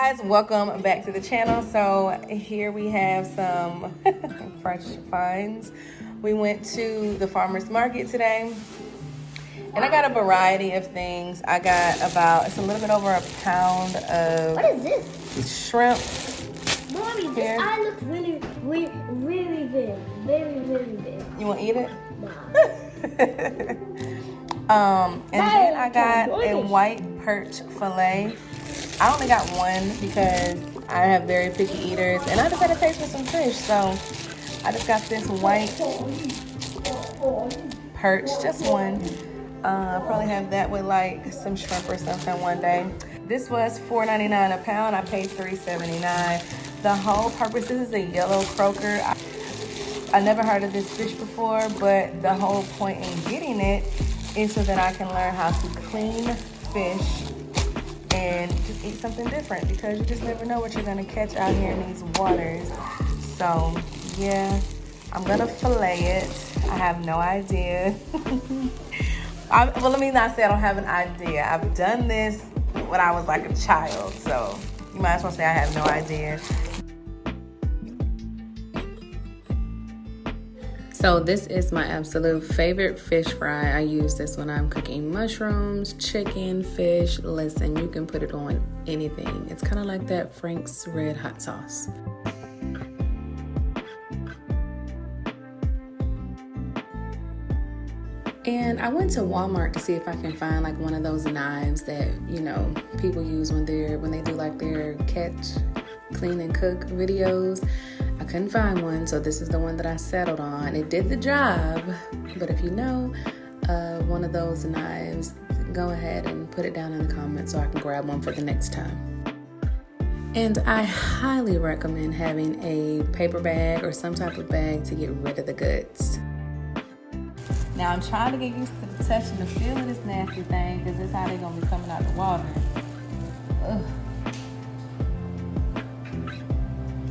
Guys, welcome back to the channel. So here we have some fresh finds. We went to the farmer's market today and I got a variety of things. I got it's a little bit over a pound of what is this? Shrimp. Mommy, this eye looks really big. Very big. You want to eat it? No. And then I got a white perch fillet. I only got one because I have very picky eaters and I just had a taste for some fish. So I just got this white perch, just one. I'll probably have that with like some shrimp or something one day. This was $4.99 a pound. I paid $3.79. The whole purpose, this is a yellow croaker. I never heard of this fish before, but the whole point in getting it is so that I can learn how to clean fish and just eat something different, because you just never know what you're gonna catch out here in these waters. So yeah, I'm gonna fillet it. I have no idea. Well, let me not say I don't have an idea. I've done this when I was like a child, so you might as well say I have no idea. So this is my absolute favorite fish fry. I use this when I'm cooking mushrooms, chicken, fish. Listen, you can put it on anything. It's kind of like that Frank's red hot sauce. And I went to Walmart to see if I can find like one of those knives that, you know, people use when they do like their catch, clean and cook videos. I couldn't find one, so this is the one that I settled on. It did the job, but if you know one of those knives, go ahead and put it down in the comments so I can grab one for the next time. And I highly recommend having a paper bag or some type of bag to get rid of the guts. Now I'm trying to get used to the touch and the feel of this nasty thing, because this is how they're gonna be coming out the water. Ugh.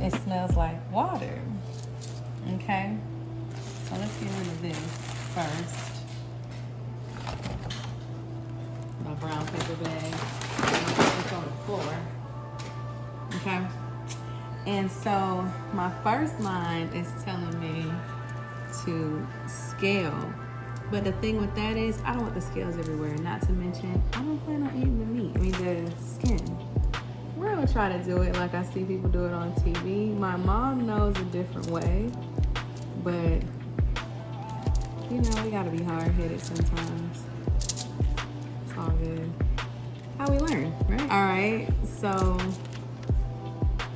It smells like water. Okay, so let's get rid of this first. My brown paper bag. It's on the floor. Okay, and so my first mind is telling me to scale, but the thing with that is I don't want the scales everywhere. Not to mention I don't plan on eating the meat. I mean the skin. We're gonna try to do it like I see people do it on TV. My mom knows a different way, but you know, we gotta be hard-headed sometimes. It's all good. How we learn, right? All right, so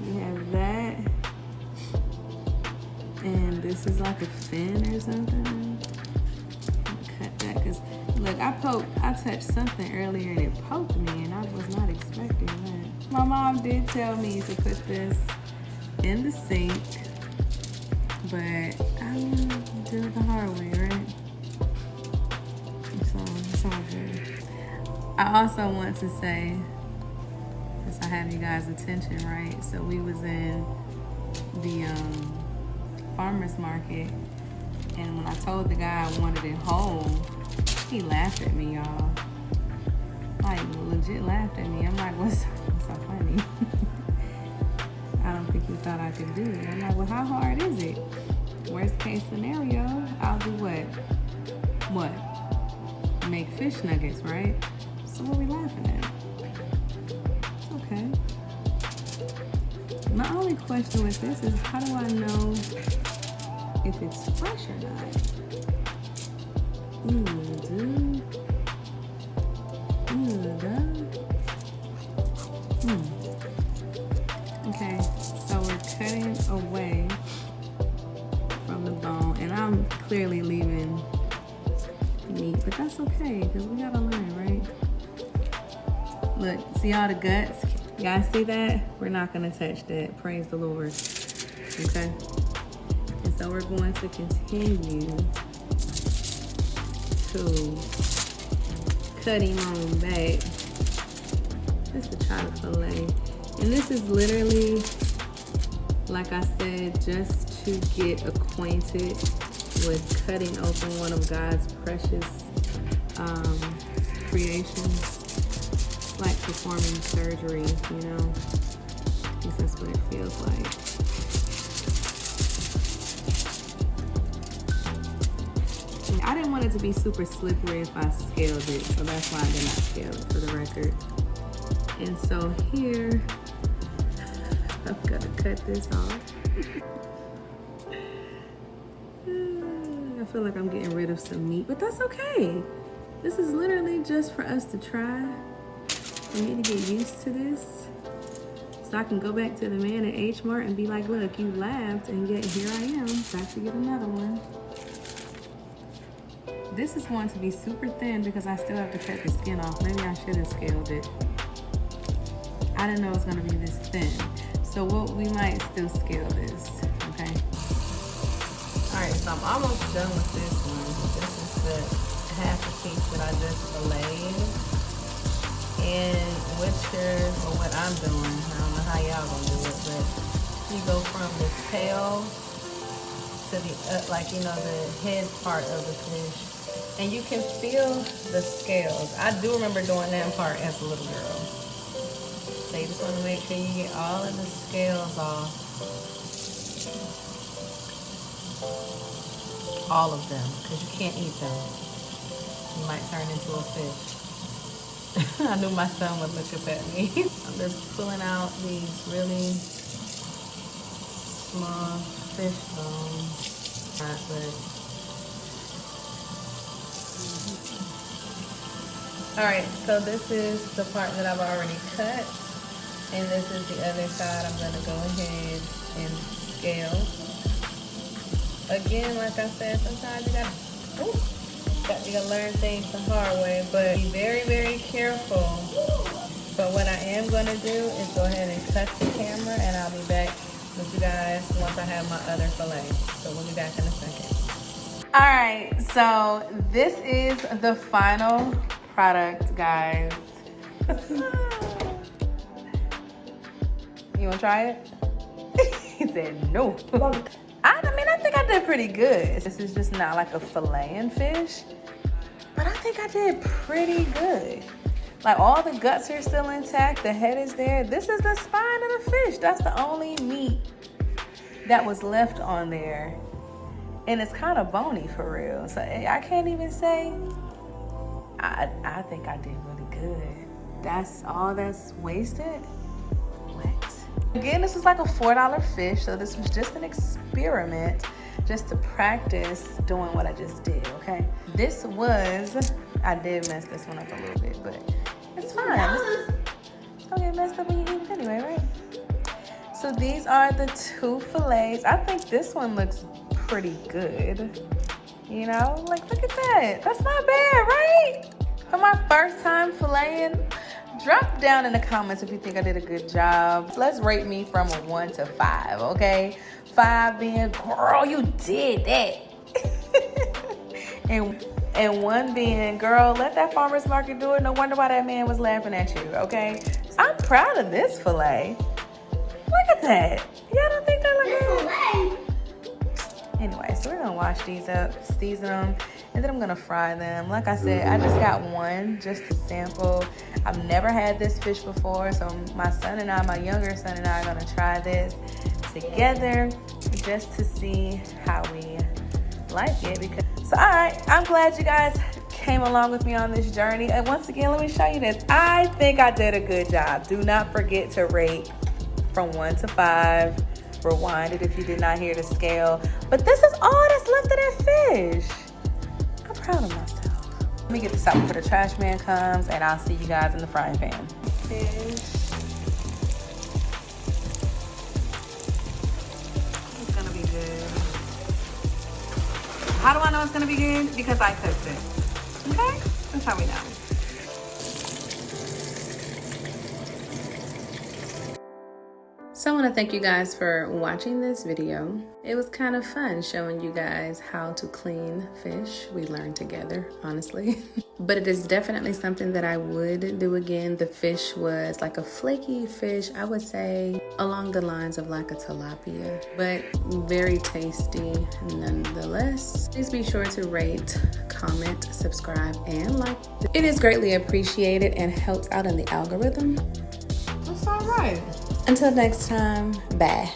we have that. And this is like a fin or something. Cut that, because look, I touched something earlier and it poked me and I was not expecting that. My mom did tell me to put this in the sink, but I'm gonna do it the hard way, right? So it's all good. I also want to say, since I have you guys' attention, right? So we was in the farmer's market, and when I told the guy I wanted it whole, he laughed at me, y'all. Like legit laughed at me. I'm like, what's so funny? I don't think he thought I could do it. I'm like, well, how hard is it? Worst case scenario, I'll do what? What? Make fish nuggets, right? So what are we laughing at? It's okay. My only question with this is, how do I know if it's fresh or not? Dude. Okay, so we're cutting away from the bone, and I'm clearly leaving meat, but that's okay, because we gotta learn, right? Look, see all the guts? You guys see that? We're not gonna touch that, praise the Lord. Okay, and so we're going to continue to cut him on back just to try to fillet. And this is literally, like I said, just to get acquainted with cutting open one of God's precious creations. Like performing surgery, you know. feels like. I didn't want it to be super slippery if I scaled it, so that's why I did not scale it, for the record. And so here, I'm gonna cut this off. I feel like I'm getting rid of some meat, but that's okay. This is literally just for us to try, for me to get used to this, so I can go back to the man at H Mart and be like, look, you laughed, and yet here I am, back to get another one. This is going to be super thin because I still have to cut the skin off. Maybe I should have scaled it. I didn't know it was gonna be this thin. So we might still scale this, okay? All right, so I'm almost done with this one. This is the half a piece that I just filleted. And what I'm doing, I don't know how y'all gonna do it, but you go from the tail to the, the head part of the fish. And you can feel the scales. I do remember doing that part as a little girl. So you just want to make sure you get all of the scales off. All of them, because you can't eat them. You might turn into a fish. I knew my son would look up at me. I'm just pulling out these really small fish bones. Alright, so this is the part that I've already cut, and this is the other side. I'm going to go ahead and scale. Again, like I said, sometimes you gotta learn things the hard way, but be very, very careful. But what I am going to do is go ahead and cut the camera, and I'll be back with you guys once I have my other fillet. So we'll be back in a second. Alright, so this is the final product, guys. You wanna try it? He said no. I think I did pretty good. This is just not like a filleting fish, but I think I did pretty good. Like, all the guts are still intact, the head is there. This is the spine of the fish. That's the only meat that was left on there. And it's kind of bony for real. So I can't even say, I think I did really good. That's all that's wasted? What? Again, this was like a $4 fish, so this was just an experiment, just to practice doing what I just did, okay? I did mess this one up a little bit, but it's fine. It's gonna get messed up when you eat it anyway, right? So these are the 2 fillets. I think this one looks pretty good. You know, like, look at that. That's not bad, right? For my first time filleting, drop down in the comments if you think I did a good job. Let's rate me from a 1 to 5, okay? 5 being, girl, you did that. and 1 being, girl, let that farmer's market do it. No wonder why that man was laughing at you, okay? I'm proud of this fillet. Look at that. Y'all don't think that looks good? Anyway, so we're gonna wash these up, season them, and then I'm gonna fry them. Like I said, I just got one just to sample. I've never had this fish before, so my younger son and I are gonna try this together just to see how we like it. So all right, I'm glad you guys came along with me on this journey. And once again, let me show you this. I think I did a good job. Do not forget to rate from 1 to 5. Rewind it if you did not hear the scale. But this is all that's left of that fish. I'm proud of myself. Let me get this out before the trash man comes, and I'll see you guys in the frying pan. Fish. It's gonna be good. How do I know it's gonna be good? Because I cooked it. Okay? That's how we know. So I want to thank you guys for watching this video. It was kind of fun showing you guys how to clean fish. We learned together, honestly. But it is definitely something that I would do again. The fish was like a flaky fish, I would say along the lines of like a tilapia, but very tasty nonetheless. Please be sure to rate, comment, subscribe, and like. It is greatly appreciated and helps out in the algorithm. That's all right. Until next time, bye.